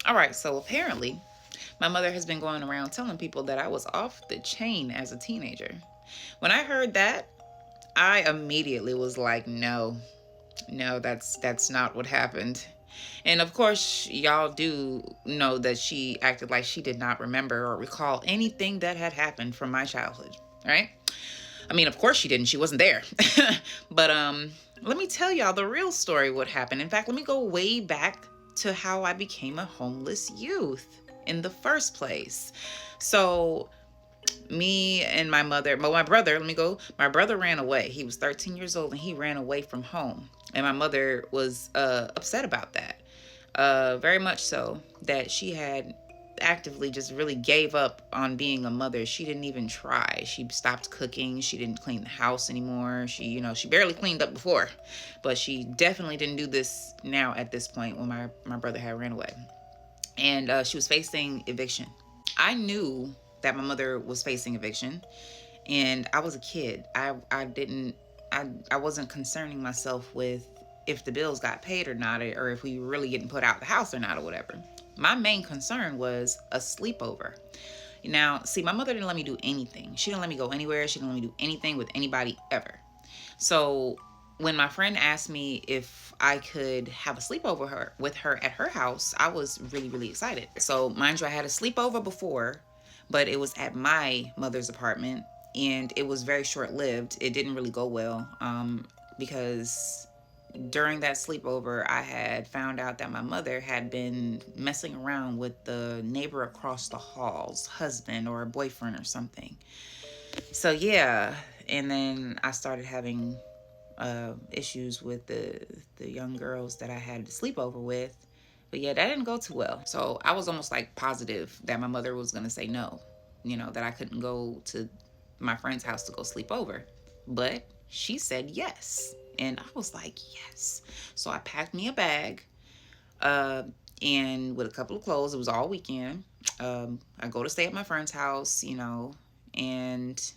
All right, so apparently my mother has been going around telling people that I was off the chain as a teenager. When I heard that, I immediately was like, no, no, that's not what happened. And of course, y'all do know that she acted like she did not remember or recall anything that had happened from my childhood, right? I mean, of course she didn't. She wasn't there. But let me tell y'all the real story what happened. In fact, let me go way back to how I became a homeless youth in the first place. So, me and my mother, well, my brother, let me go. My brother ran away. He was 13 years old and he ran away from home. And my mother was upset about that. Very much so, that she had actively just really gave up on being a mother. She didn't even try. She stopped cooking. She didn't clean the house anymore. She barely cleaned up before, but she definitely didn't do this now at this point when my brother had ran away. And she was facing eviction. I knew that my mother was facing eviction, and I was a kid. I wasn't concerning myself with if the bills got paid or not, or if we were really getting put out of the house or not, or whatever. My main concern was a sleepover. Now, see, my mother didn't let me do anything. She didn't let me go anywhere. She didn't let me do anything with anybody ever. So when my friend asked me if I could have a sleepover with her at her house, I was really, really excited. So mind you, I had a sleepover before, but it was at my mother's apartment, and it was very short lived. It didn't really go well, because during that sleepover, I had found out that my mother had been messing around with the neighbor across the hall's husband or boyfriend or something. So yeah, and then I started having issues with the young girls that I had to sleep over with. But yeah, that didn't go too well. So I was almost like positive that my mother was gonna say no, that I couldn't go to my friend's house to go sleep over. But she said yes. And I was like, yes. So I packed me a bag, uh, and with a couple of clothes. It was all weekend. I go to stay at my friend's house, and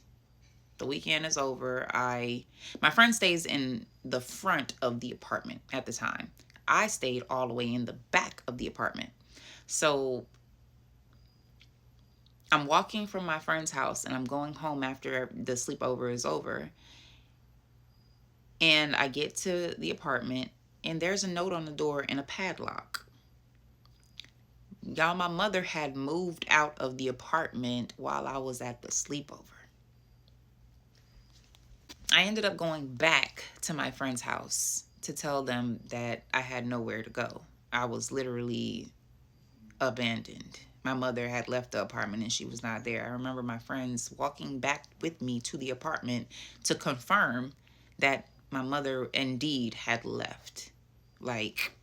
the weekend is over. My friend stays in the front of the apartment at the time. I stayed all the way in the back of the apartment. So I'm walking from my friend's house and I'm going home after the sleepover is over. And I get to the apartment and there's a note on the door and a padlock. Y'all, my mother had moved out of the apartment while I was at the sleepover. I ended up going back to my friend's house to tell them that I had nowhere to go. I was literally abandoned. My mother had left the apartment and she was not there. I remember my friends walking back with me to the apartment to confirm that my mother indeed had left. Like,